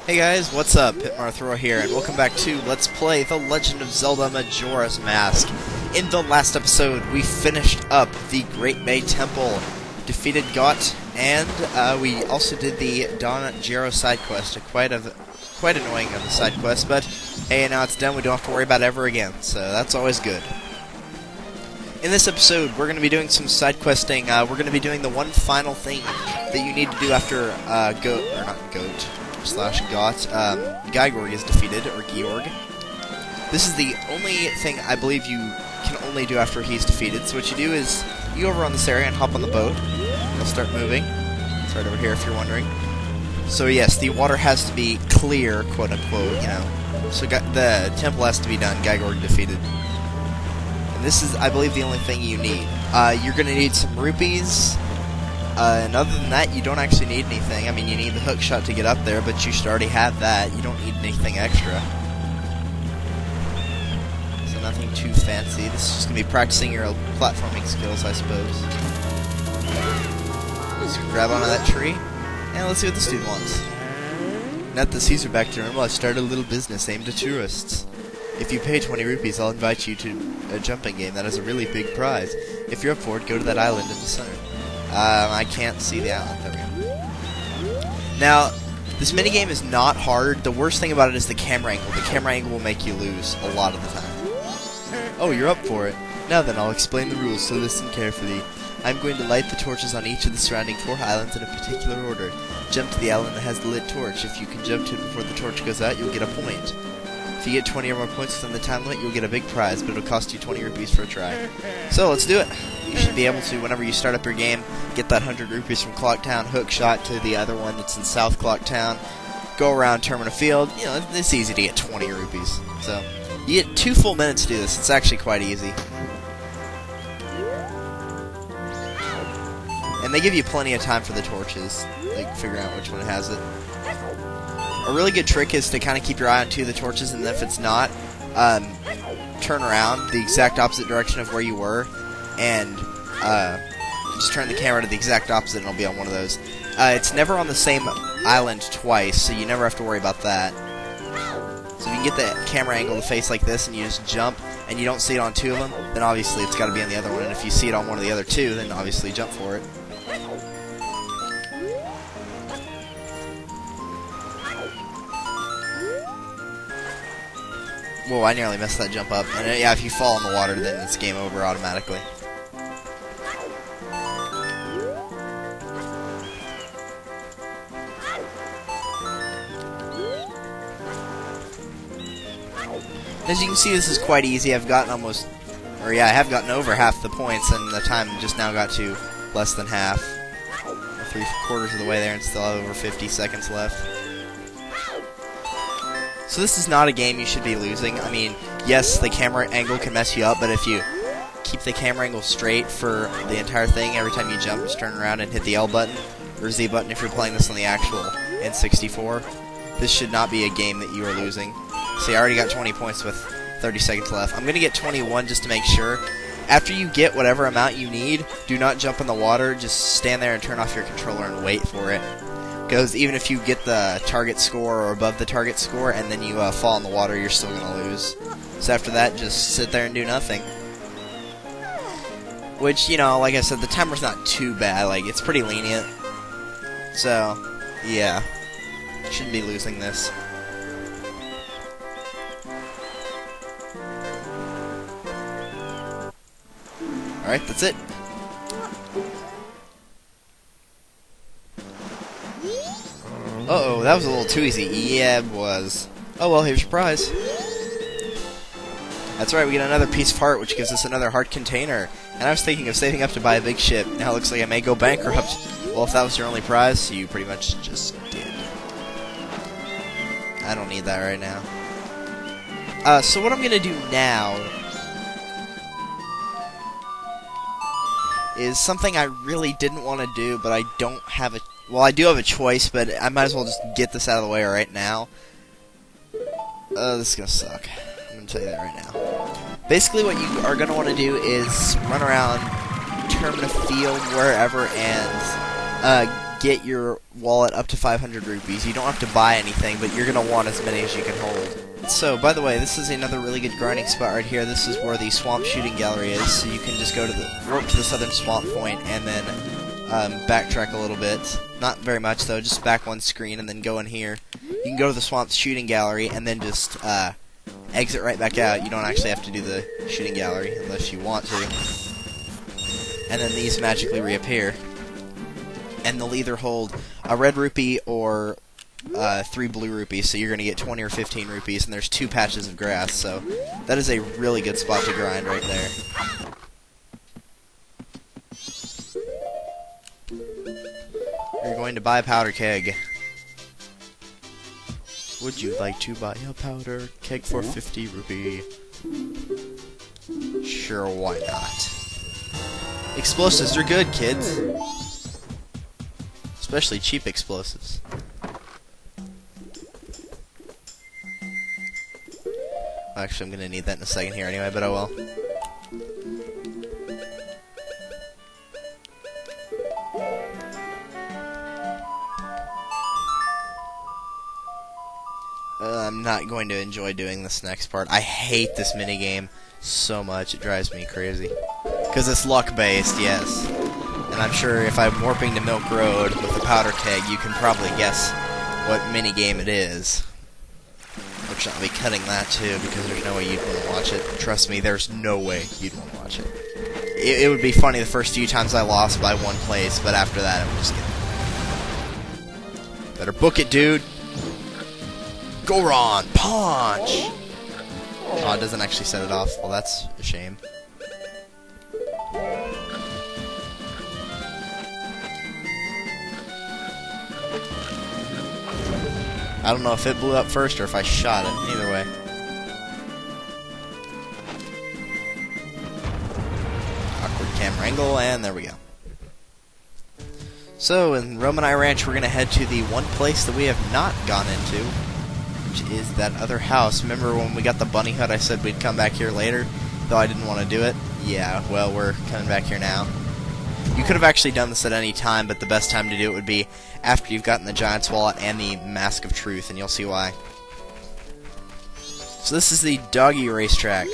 Hey guys, what's up? Hitmarthrow here, and welcome back to Let's Play The Legend of Zelda Majora's Mask. In the last episode, we finished up the Great Bay Temple, defeated Got, and we also did the Don-Gero side quest. Quite annoying on the side quest, but hey, now it's done. We don't have to worry about it ever again, so that's always good. In this episode, we're going to be doing some side questing. We're going to be doing the one final thing that you need to do after Got, Gygorg is defeated, or Georg. This is the only thing I believe you can only do after he's defeated. So what you do is, you overrun this area and hop on the boat. It'll start moving. It's right over here if you're wondering. So yes, the water has to be clear, quote unquote, you know. So the temple has to be done, Gygorg defeated. And this is, I believe, the only thing you need. You're going to need some rupees. And other than that, you don't actually need anything. I mean, you need the hook shot to get up there, but you should already have that. You don't need anything extra. So nothing too fancy. This is just going to be practicing your platforming skills, I suppose. Just grab onto that tree, and let's see what this dude wants. Now that the seas are back to normal, I started a little business aimed at tourists. If you pay 20 rupees, I'll invite you to a jumping game that has a really big prize. If you're up for it, go to that island in the center. I can't see the island. There we go. Now, this minigame is not hard. The worst thing about it is the camera angle. The camera angle will make you lose a lot of the time. Oh, you're up for it. Now then, I'll explain the rules, so listen carefully. I'm going to light the torches on each of the surrounding 4 islands in a particular order. Jump to the island that has the lit torch. If you can jump to it before the torch goes out, you'll get a point. If you get 20 or more points within the time limit, you'll get a big prize, but it'll cost you 20 rupees for a try. So, let's do it. You should be able to, whenever you start up your game, get that 100 rupees from Clock Town, hook shot to the other one that's in South Clock Town, go around Termina Field. You know, it's easy to get 20 rupees. So, you get 2 full minutes to do this. It's actually quite easy. And they give you plenty of time for the torches, like figuring out which one has it. A really good trick is to kind of keep your eye on 2 of the torches, and if it's not, turn around the exact opposite direction of where you were, and just turn the camera to the exact opposite and it'll be on one of those. It's never on the same island twice, so you never have to worry about that. So if you can get the camera angle to face like this and you just jump, and you don't see it on 2 of them, then obviously it's got to be on the other one, and if you see it on one of the other 2, then obviously jump for it. Whoa, I nearly messed that jump up. And yeah, if you fall in the water, then it's game over automatically. As you can see, this is quite easy. I've gotten I have gotten over half the points, and the time just now got to less than half. 3/4 of the way there, and still have over 50 seconds left. So this is not a game you should be losing. I mean, yes, the camera angle can mess you up, but if you keep the camera angle straight for the entire thing, every time you jump, just turn around and hit the L button, or Z button if you're playing this on the actual N64, this should not be a game that you are losing. See, I already got 20 points with 30 seconds left. I'm going to get 21 just to make sure. After you get whatever amount you need, do not jump in the water, just stand there and turn off your controller and wait for it. Because even if you get the target score or above the target score and then you fall in the water, you're still going to lose. So after that, just sit there and do nothing. Which, you know, like I said, the timer's not too bad. Like, it's pretty lenient. So, yeah. Shouldn't be losing this. Alright, that's it. Uh-oh, that was a little too easy. Yeah, it was. Oh well, here's your prize. That's right, we get another piece of heart, which gives us another heart container. And I was thinking of saving up to buy a big ship. Now it looks like I may go bankrupt. Well, if that was your only prize, you pretty much just did. I don't need that right now. So what I'm gonna do now is something I really didn't want to do, but I don't have a... Well, I do have a choice, but I might as well just get this out of the way right now. This is gonna suck. I'm gonna tell you that right now. Basically, what you are gonna want to do is run around Termina Field, wherever, and get your wallet up to 500 rupees. You don't have to buy anything, but you're going to want as many as you can hold. So, by the way, this is another really good grinding spot right here. This is where the swamp shooting gallery is, so you can just go to the warp to the southern swamp point and then backtrack a little bit. Not very much, though, just back one screen and then go in here. You can go to the swamp shooting gallery and then just exit right back out. You don't actually have to do the shooting gallery unless you want to. And then these magically reappear. And they'll either hold a red rupee or 3 blue rupees, so you're going to get 20 or 15 rupees, and there's 2 patches of grass, so that is a really good spot to grind right there. You're going to buy a powder keg. Would you like to buy a powder keg for 50 rupee? Sure, why not? Explosives are good, kids. Especially cheap explosives. Actually, I'm gonna need that in a second here anyway, but oh well. I'm not going to enjoy doing this next part. I hate this minigame so much, it drives me crazy. Because it's luck-based, yes. And I'm sure if I'm warping to Milk Road with a powder keg, you can probably guess what minigame it is. Which I'll be cutting that too, because there's no way you'd want to watch it. Trust me, there's no way you'd want to watch it. It would be funny the first few times I lost by 1 place, but after that it would just get... Better book it, dude! Gorman! Punch! Oh, it doesn't actually set it off. Well, that's a shame. I don't know if it blew up first or if I shot it. Either way. Awkward camera angle, and there we go. So, in Romani Ranch, we're going to head to the one place that we have not gone into, which is that other house. Remember when we got the bunny hut, I said we'd come back here later, though I didn't want to do it? Yeah, well, we're coming back here now. You could have actually done this at any time, but the best time to do it would be after you've gotten the Giant's Wallet and the Mask of Truth, and you'll see why. So this is the Doggy Racetrack.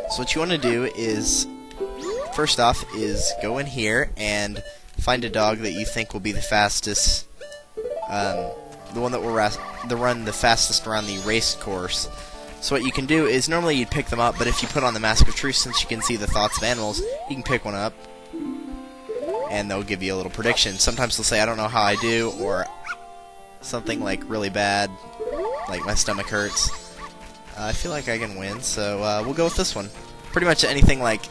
So what you want to do is, first off, is go in here and find a dog that you think will be the fastest, the one that will run the fastest around the race course. So what you can do is, normally you'd pick them up, but if you put on the Mask of Truth, since you can see the thoughts of animals, you can pick one up, and they'll give you a little prediction. Sometimes they'll say, I don't know how I do, or something like really bad, like my stomach hurts. I feel like I can win, so we'll go with this one. Pretty much anything like,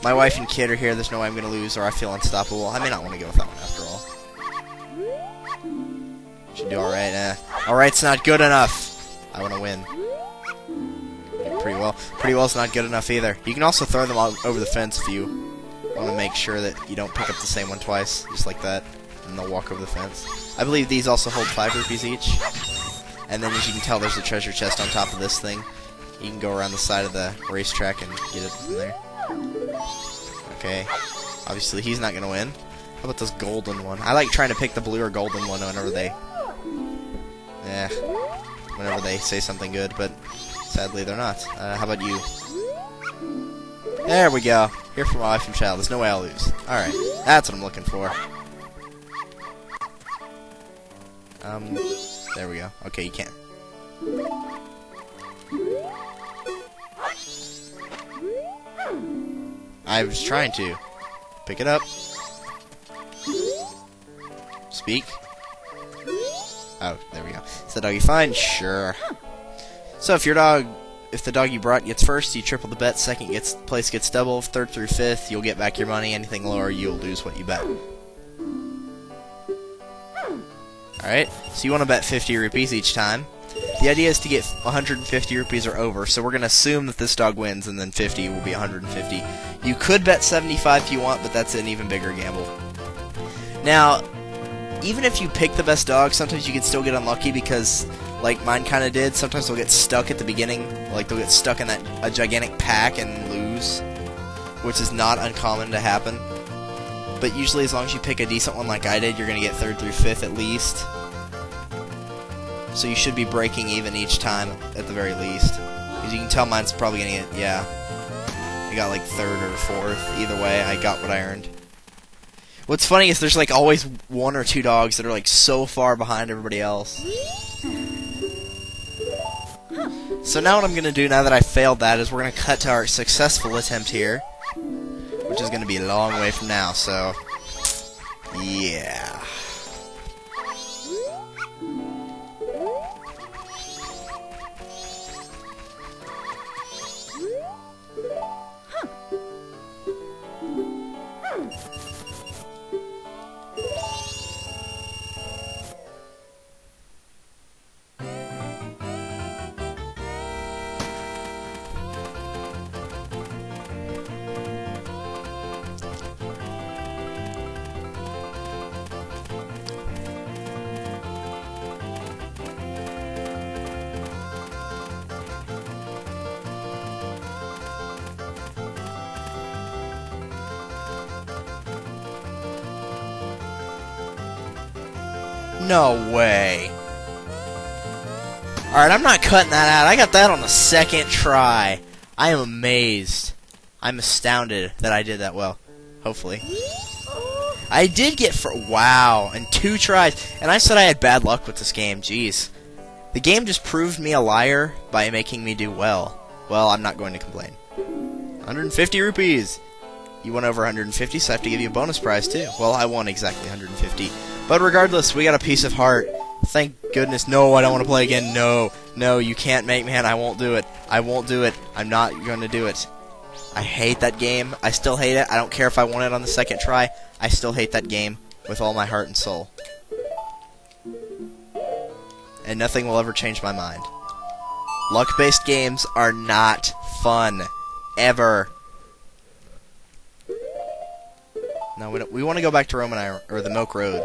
my wife and kid are here, there's no way I'm going to lose, or I feel unstoppable. I may not want to go with that one after all. Should do alright. Alright's not good enough. I want to win. Pretty well. Pretty well's not good enough either. You can also throw them all over the fence if you want to make sure that you don't pick up the same one twice, just like that, and they'll walk over the fence. I believe these also hold 5 rupees each. And then, as you can tell, there's a treasure chest on top of this thing. You can go around the side of the racetrack and get it from there. Okay. Obviously, he's not going to win. How about this golden one? I like trying to pick the blue or golden one whenever they say something good, but sadly they're not. How about you? There we go. Here for my wife and child. There's no way I'll lose. Alright. That's what I'm looking for. There we go. Okay, you can. I was trying to. Pick it up. Speak. Oh, there we go. Is the doggy fine? Sure. So if the dog you brought gets first, you triple the bet. Second place gets double. Third through fifth, you'll get back your money. Anything lower, you'll lose what you bet. Alright, so you want to bet 50 rupees each time. The idea is to get 150 rupees or over, so we're going to assume that this dog wins, and then 50 will be 150. You could bet 75 if you want, but that's an even bigger gamble. Now, even if you pick the best dog, sometimes you can still get unlucky because, like mine kind of did, sometimes they'll get stuck at the beginning. Like, they'll get stuck in a gigantic pack and lose. which is not uncommon to happen. But usually as long as you pick a decent one like I did, you're going to get 3rd through 5th at least. So you should be breaking even each time at the very least. As you can tell, mine's probably going to get, yeah. I got like 3rd or 4th. Either way, I got what I earned. What's funny is there's like always 1 or 2 dogs that are like so far behind everybody else. So now what I'm going to do, now that I failed that, is we're going to cut to our successful attempt here. Which is going to be a long way from now, so... yeah. No way. Alright, I'm not cutting that out. I got that on the 2nd try. I am amazed. I'm astounded that I did that well. Hopefully. I did get wow, and 2 tries. And I said I had bad luck with this game. Jeez. The game just proved me a liar by making me do well. Well, I'm not going to complain. 150 rupees. You won over 150, so I have to give you a bonus prize too. Well, I won exactly 150. But regardless, we got a piece of heart. Thank goodness. No, I don't want to play again. No, no, you can't make me. I won't do it. I won't do it. I'm not going to do it. I hate that game. I still hate it. I don't care if I won it on the 2nd try. I still hate that game with all my heart and soul. And nothing will ever change my mind. Luck-based games are not fun. Ever. No, we want to go back to Romani, or the Milk Road.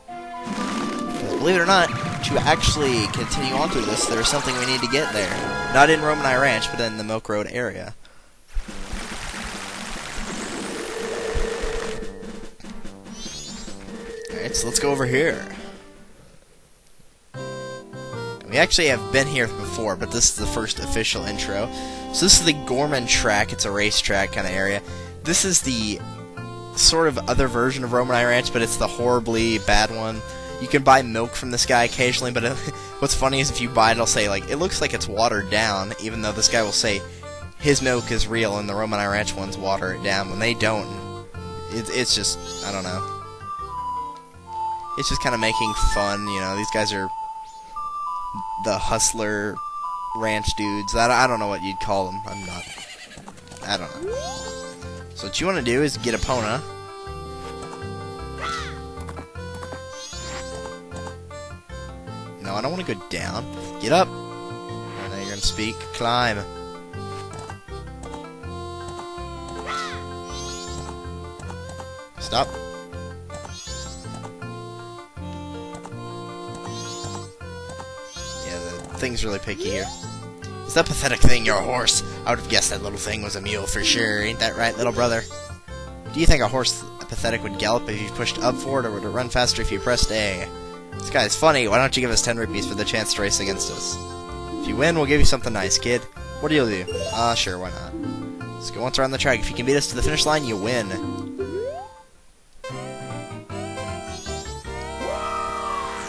Because believe it or not, to actually continue on through this, there's something we need to get there. Not in Romani Ranch, but in the Milk Road area. Alright, so let's go over here. We actually have been here before, but this is the first official intro. So this is the Gorman Track. It's a racetrack kind of area. This is the sort of other version of Romani Ranch, but it's the horribly bad one. You can buy milk from this guy occasionally, but what's funny is if you buy it, it'll say, like, it looks like it's watered down, even though this guy will say his milk is real and the Romani Ranch ones water it down when they don't. It's just, I don't know. It's just kind of making fun, you know. These guys are the hustler ranch dudes. I don't know what you'd call them. I don't know. So what you want to do is get Epona. No, I don't want to go down. Get up. And now you're going to speak. Climb. Stop. Yeah, the thing's really picky here. Is that pathetic thing your horse? I would have guessed that little thing was a mule for sure. Ain't that right, little brother? Do you think a horse pathetic would gallop if you pushed up for it, or would it run faster if you pressed A? This guy's funny. Why don't you give us 10 rupees for the chance to race against us? If you win, we'll give you something nice, kid. What do you do? Sure, why not? Let's go once around the track. If you can beat us to the finish line, you win.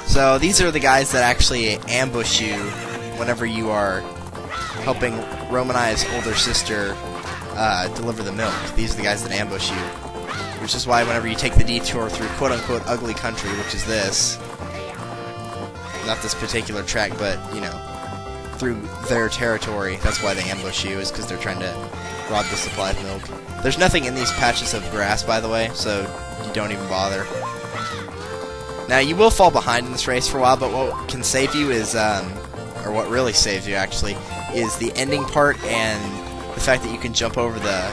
So these are the guys that actually ambush you whenever you are helping Romani's older sister deliver the milk. These are the guys that ambush you. Which is why whenever you take the detour through quote-unquote ugly country, which is this, not this particular track, but, you know, through their territory, that's why they ambush you, is because they're trying to rob the supply of milk. There's nothing in these patches of grass, by the way, so you don't even bother. Now, you will fall behind in this race for a while, but what can save you is, or what really saves you, actually, is the ending part and the fact that you can jump over the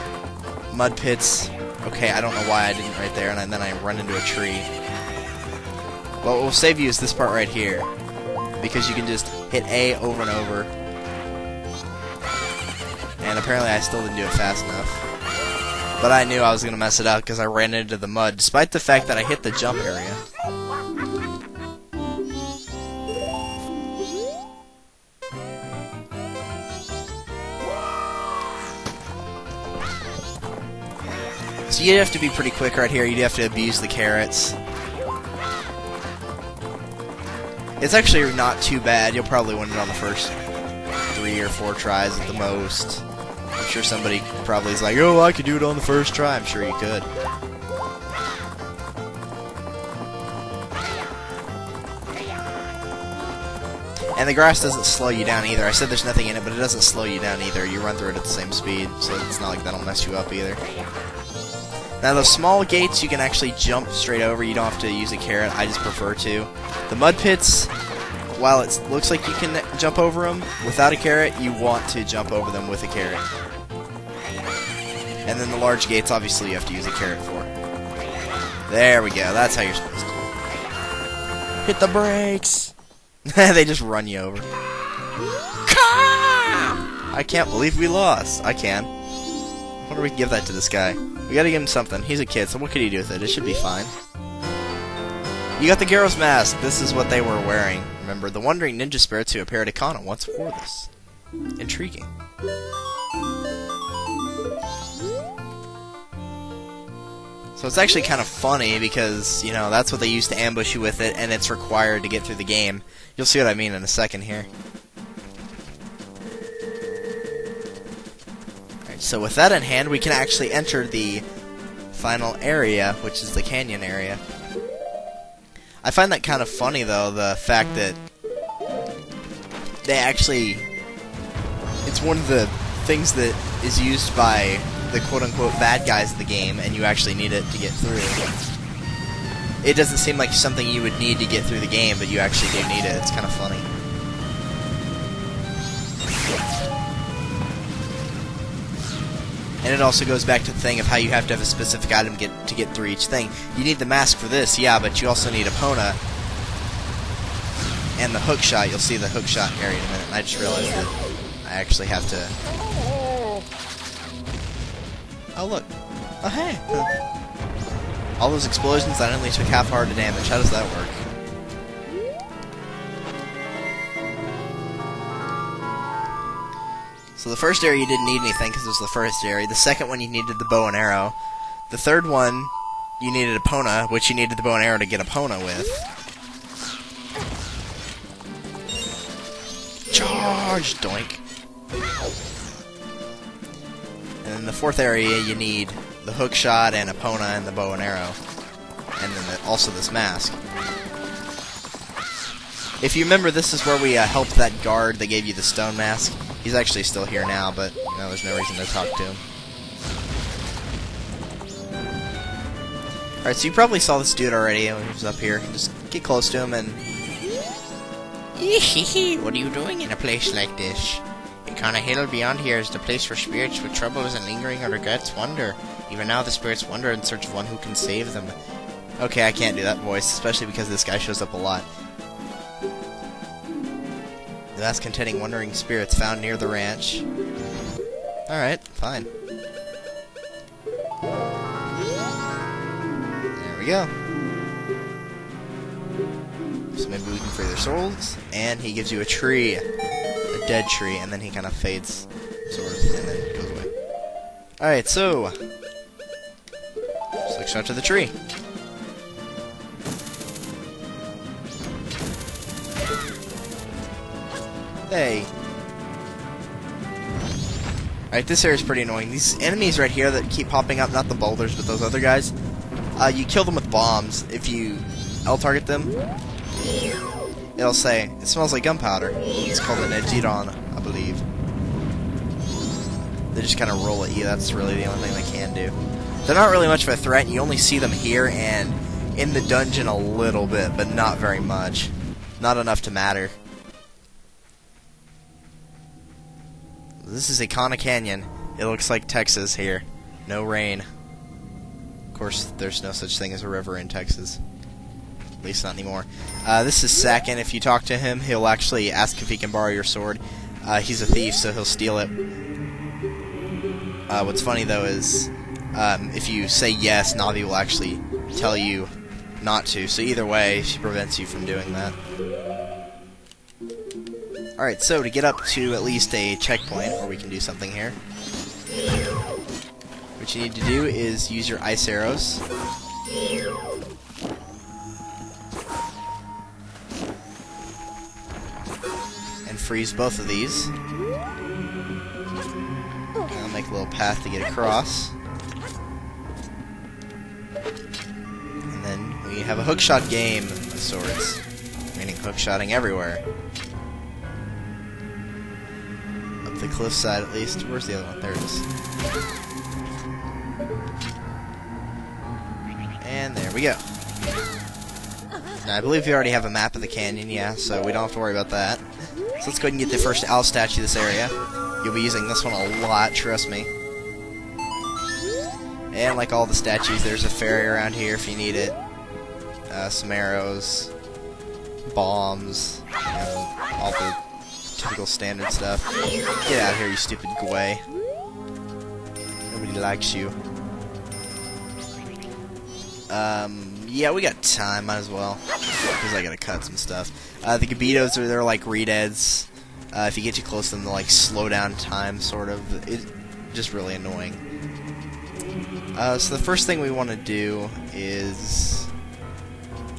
mud pits. Okay, I don't know why I didn't right there, and then I run into a tree. But what will save you is this part right here, because you can just hit A over and over. And apparently I still didn't do it fast enough. But I knew I was going to mess it up because I ran into the mud, despite the fact that I hit the jump area. So you have to be pretty quick right here. You have to abuse the carrots. It's actually not too bad. You'll probably win it on the first 3 or 4 tries at the most. I'm sure somebody probably is like, oh, I could do it on the first try. I'm sure you could. And the grass doesn't slow you down either. I said there's nothing in it, but it doesn't slow you down either. You run through it at the same speed, so it's not like that'll mess you up either. Now, those small gates you can actually jump straight over. You don't have to use a carrot. I just prefer to. The mud pits, while it looks like you can jump over them without a carrot, you want to jump over them with a carrot. And then the large gates, obviously, you have to use a carrot for. There we go. That's how you're supposed to. Hit the brakes! They just run you over. I can't believe we lost. I can. I wonder if we can give that to this guy. We gotta give him something. He's a kid, so what could he do with it? It should be fine. You got the Gyro's mask. This is what they were wearing. Remember, the wandering ninja spirits who appeared at Ikana once wore this. Intriguing. So it's actually kind of funny because, you know, that's what they used to ambush you with it, and it's required to get through the game. You'll see what I mean in a second here. Alright, so with that in hand, we can actually enter the final area, which is the canyon area. I find that kind of funny, though, the fact that they actually... It's one of the things that is used by the quote-unquote bad guys in the game, and you actually need it to get through. It doesn't seem like something you would need to get through the game, but you actually do need it. It's kind of funny. And it also goes back to the thing of how you have to have a specific item to get through each thing. You need the mask for this, yeah, but you also need Epona and the hook shot. You'll see the hook shot area in a minute, and I just realized that I actually have to... Oh, look. Oh, hey. All those explosions, that only took half heart of damage. How does that work? So the first area you didn't need anything because it was the first area. The second one you needed the bow and arrow. The third one you needed Epona, which you needed the bow and arrow to get Epona with. Charge! Doink. And then the fourth area, you need the hook shot and Epona and the bow and arrow. And then also this mask. If you remember, this is where we helped that guard that gave you the stone mask. He's actually still here now, but you know, there's no reason to talk to him. Alright, so you probably saw this dude already when he was up here. Just get close to him and... What are you doing in a place like this? Ikana Hill beyond here is the place for spirits with troubles and lingering or regrets wander. Even now the spirits wander in search of one who can save them. Okay, I can't do that voice, especially because this guy shows up a lot. The mask containing wandering spirits found near the ranch. Alright, fine. There we go. So maybe we can free their souls. And he gives you a tree. A dead tree, and then he kind of fades, sort of, and then goes away. Alright, so... Just look straight to the tree. Hey. Alright, this area is pretty annoying. These enemies right here that keep popping up, not the boulders, but those other guys, you kill them with bombs. If you L-target them, it'll say, it smells like gunpowder. It's called an Ejiron, I believe. They just kind of roll at you. That's really the only thing they can do. They're not really much of a threat. You only see them here and in the dungeon a little bit, but not very much. Not enough to matter. This is Ikana Canyon. It looks like Texas here. No rain. Of course, there's no such thing as a river in Texas. At least not anymore. This is Sakin. If you talk to him, he'll actually ask if he can borrow your sword. He's a thief, so he'll steal it. What's funny, though, is If you say yes, Navi will actually tell you not to. So either way, she prevents you from doing that. Alright, so to get up to at least a checkpoint where we can do something here, what you need to do is use your ice arrows. And freeze both of these. And I'll make a little path to get across. And then we have a hookshot game of sorts, meaning hookshotting everywhere. Up the cliffside at least. Where's the other one? There it is. And there we go. Now, I believe we already have a map of the canyon, yeah, so we don't have to worry about that. So let's go ahead and get the first owl statue of this area. You'll be using this one a lot, trust me. And like all the statues, there's a ferry around here if you need it. Some arrows, bombs, all the typical standard stuff. Get out of here, you stupid gway. Nobody likes you. Yeah, we got time, might as well. Because I gotta cut some stuff. The Gabitos they're like redeads. If you get too close to them, they'll like slow down time, sort of. It's just really annoying. So the first thing we want to do is,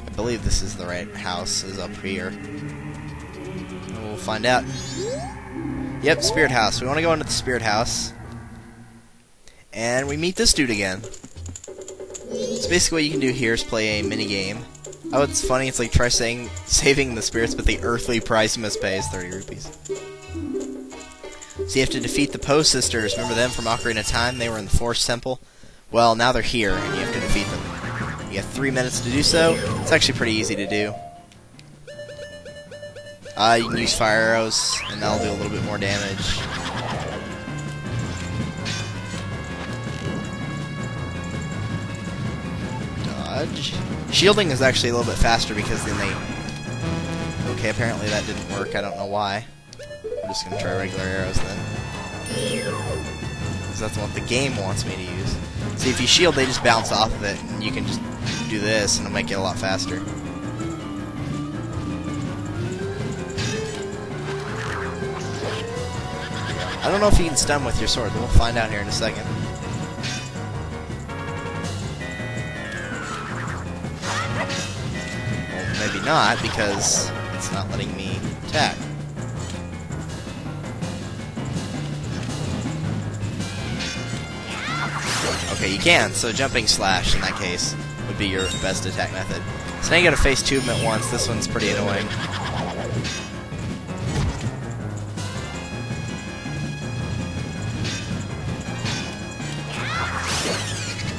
I believe this is the right house, is up here. And we'll find out. Yep, Spirit House. We want to go into the Spirit House. And we meet this dude again. So basically what you can do here is play a mini-game. Oh, it's funny, it's like try saving the spirits, but the earthly price you must pay is 30 rupees. So you have to defeat the Poe sisters. Remember them from Ocarina of Time? They were in the Forest Temple. Well, now they're here, and you have to defeat them. You have 3 minutes to do so. It's actually pretty easy to do. You can use fire arrows, and that'll do a little bit more damage. Dodge. Shielding is actually a little bit faster because then they... Okay, apparently that didn't work. I don't know why. I'm just going to try regular arrows then. Because that's what the game wants me to use. See, if you shield, they just bounce off of it, and you can just do this, and it'll make it a lot faster. I don't know if you can stun with your sword, but we'll find out here in a second. Well, maybe not, because it's not letting me attack. Okay, you can, so jumping slash in that case would be your best attack method. So now you gotta face 2 of them at once. This one's pretty annoying.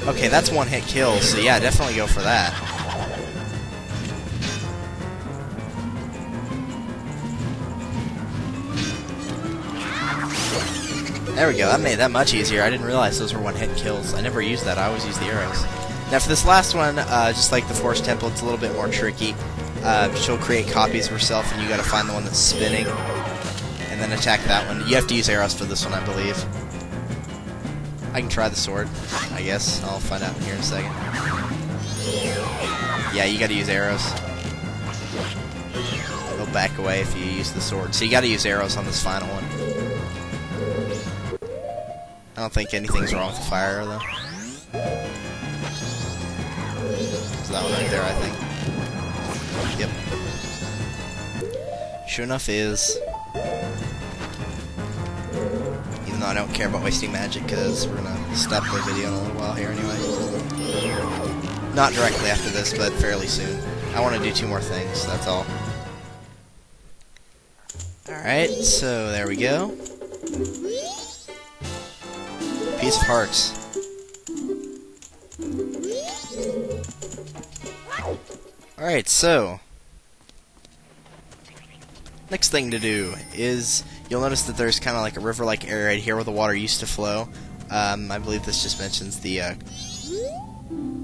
Okay, that's one-hit kill, so yeah, definitely go for that. There we go, that made that much easier. I didn't realize those were one-hit kills. I never used that, I always use the arrows. Now for this last one, just like the Forest Temple, it's a little bit more tricky. She'll create copies of herself, and you gotta find the one that's spinning, and then attack that one. You have to use arrows for this one, I believe. I can try the sword, I guess. I'll find out here in a second. Yeah, you gotta use arrows. They'll back away if you use the sword. So you gotta use arrows on this final one. I don't think anything's wrong with the fire arrow, though. It's that one right there, I think. Yep. Sure enough is... Even though I don't care about wasting magic, because we're gonna stop the video in a little while here anyway. Not directly after this, but fairly soon. I want to do 2 more things, that's all. Alright, so there we go. Piece of hearts. Alright, so next thing to do is you'll notice that there's kind of like a river-like area right here where the water used to flow. I believe this just mentions the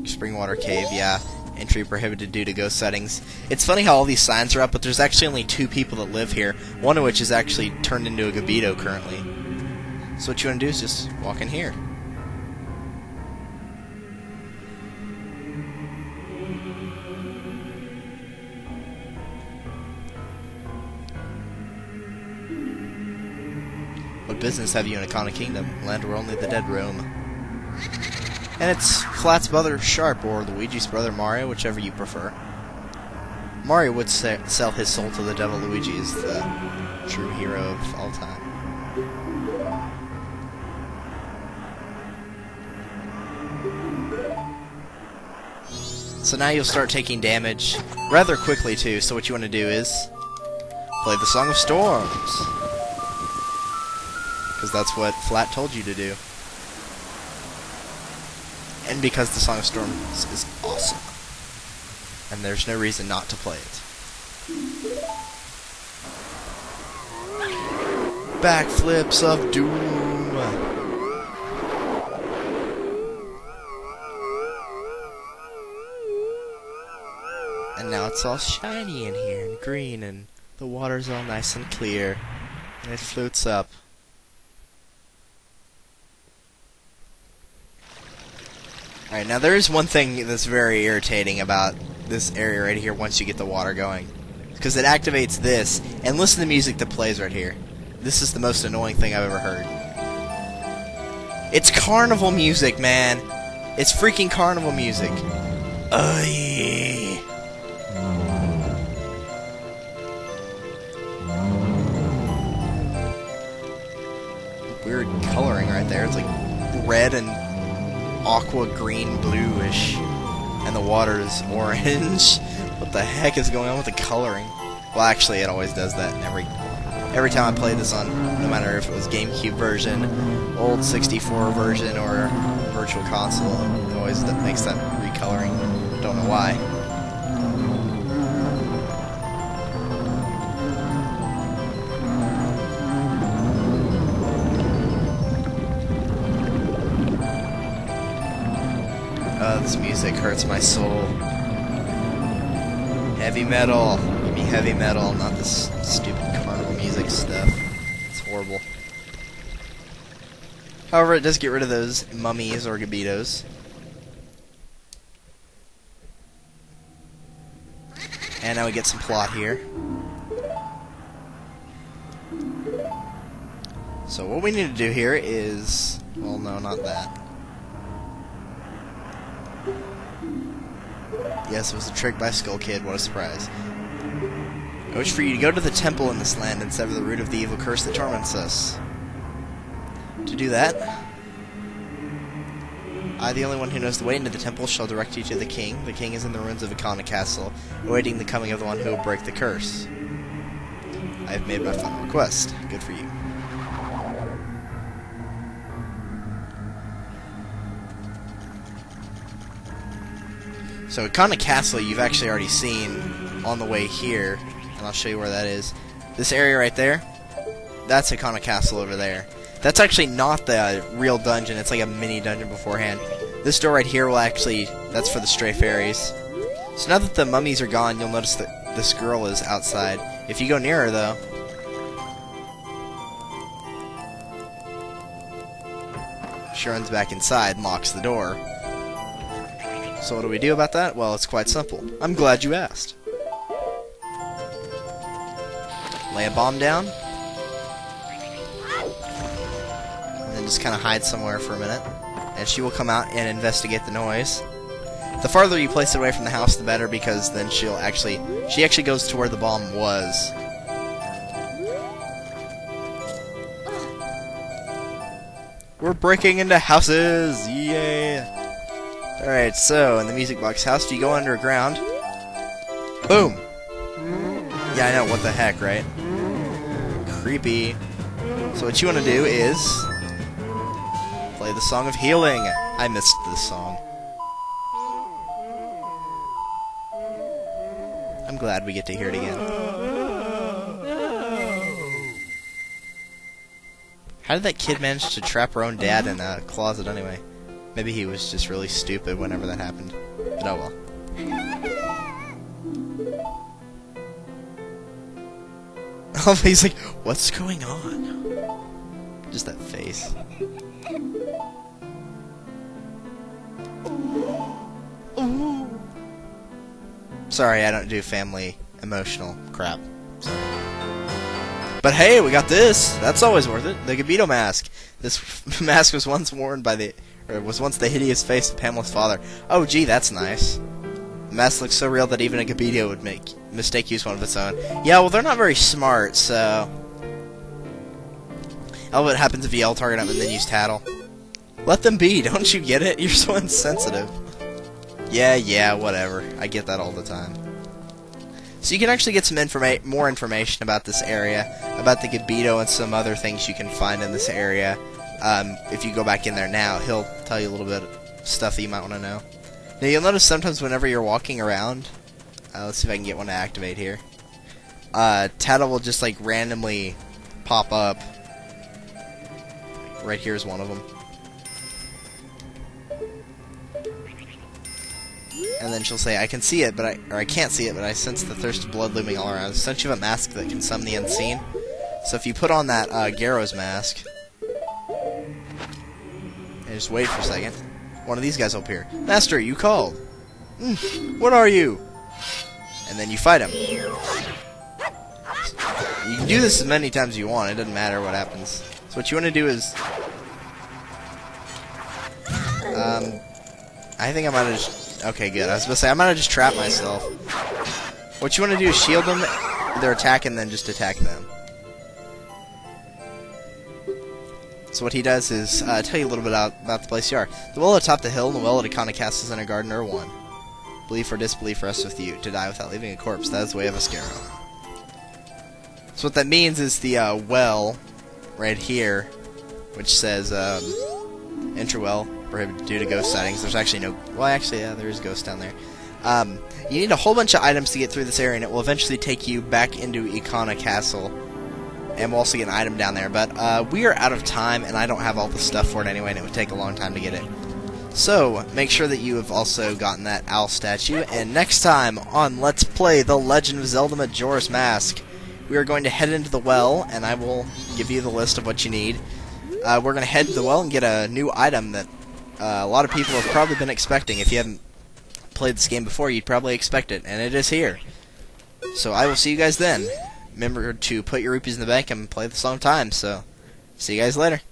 Springwater Cave, yeah. Entry prohibited due to ghost sightings. It's funny how all these signs are up, but there's actually only 2 people that live here, one of which is actually turned into a Gabito currently. So what you want to do is just walk in here. What business have you in Ikana Kingdom, land where only the dead roam? And it's Flat's brother Sharp, or Luigi's brother Mario, whichever you prefer. Mario would sell his soul to the devil. Luigi is the true hero of all time. So now you'll start taking damage rather quickly too, so what you want to do is play the Song of Storms. Because that's what Flat told you to do. And because the Song of Storms is awesome. And there's no reason not to play it. Backflips of Doom. And now it's all shiny in here and green, and the water's all nice and clear, and it floats up. Alright, now there is one thing that's very irritating about this area right here once you get the water going. Because it activates this, and listen to the music that plays right here. This is the most annoying thing I've ever heard. It's carnival music, man! It's freaking carnival music. Aye. Weird coloring right there. It's like red and aqua green bluish, and the water is orange. What the heck is going on with the coloring? Well, actually, it always does that every time I play this on, no matter if it was GameCube version, old 64 version, or Virtual Console. It always makes that recoloring. Don't know why. This music hurts my soul. Heavy metal. Give me heavy metal, not this stupid carnival music stuff. It's horrible. However, it does get rid of those mummies or gabitos. And now we get some plot here. So what we need to do here is... well, no, not that. Yes, it was a trick by Skull Kid. What a surprise. I wish for you to go to the temple in this land and sever the root of the evil curse that torments us. To do that, I, the only one who knows the way into the temple, shall direct you to the king. The king is in the ruins of Ikana Castle, awaiting the coming of the one who will break the curse. I have made my final request. Good for you. So Ikana Castle you've actually already seen on the way here, and I'll show you where that is. This area right there, that's Ikana Castle over there. That's actually not the real dungeon, it's like a mini dungeon beforehand. This door right here will actually, that's for the stray fairies. So now that the mummies are gone, you'll notice that this girl is outside. If you go near her though, she runs back inside and locks the door. So what do we do about that? Well, it's quite simple. I'm glad you asked. Lay a bomb down. And then just kind of hide somewhere for a minute. And she will come out and investigate the noise. The farther you place it away from the house, the better, because then she actually goes to where the bomb was. We're breaking into houses! Yeah! Alright, so, in the music box house, do you go underground? Boom! Yeah, I know, what the heck, right? Creepy. So what you want to do is... play the Song of Healing. I missed this song. I'm glad we get to hear it again. How did that kid manage to trap her own dad in a closet anyway? Maybe he was just really stupid whenever that happened. But oh well. He's like, what's going on? Just that face. Ooh. Sorry, I don't do family emotional crap. Sorry. But hey, we got this. That's always worth it. The Gabito mask. This mask was once worn by was once the hideous face of Pamela's father. Oh, gee, that's nice. The mask looks so real that even a Gabito would mistake use one of its own. Yeah, well, they're not very smart, so... Oh, what happens if you yell target them and then use tattle? Let them be, don't you get it? You're so insensitive. Yeah, whatever. I get that all the time. So you can actually get some more information about this area, about the Gabito and some other things you can find in this area. If you go back in there now, he'll tell you a little bit of stuff that you might want to know. Now you'll notice sometimes whenever you're walking around, let's see if I can get one to activate here. Tattle will just like randomly pop up. Right here is one of them. And then she'll say, I can see it, but I can't see it, but I sense the thirst of blood looming all around. Essentially, you have a mask that can summon the unseen. So if you put on that Garrow's mask, and just wait for a second, one of these guys will appear. Master, you called. What are you? And then you fight him. You can do this as many times as you want. It doesn't matter what happens. So what you want to do is, I think I might have just... Okay, good. I was supposed to say, I might have just trapped myself. What you want to do is shield them, their attack, and then just attack them. So what he does is tell you a little bit about the place you are. The well atop the hill and the well at Ikana Castle in a garden are one. Belief or disbelief rests with you. To die without leaving a corpse, that is the way of a scarrow. So what that means is the well right here, which says enter well, prohibited due to ghost sightings. There's actually no... Well, actually, yeah, there is ghosts down there. You need a whole bunch of items to get through this area, and it will eventually take you back into Ikana Castle. And we'll also get an item down there. But we are out of time, and I don't have all the stuff for it anyway, and it would take a long time to get it. So, make sure that you have also gotten that owl statue. And next time on Let's Play The Legend of Zelda Majora's Mask, we are going to head into the well, and I will give you the list of what you need. We're going to head to the well and get a new item that a lot of people have probably been expecting. If you haven't played this game before, you'd probably expect it, and it is here. So I will see you guys then. Remember to put your rupees in the bank and play this long time, so see you guys later.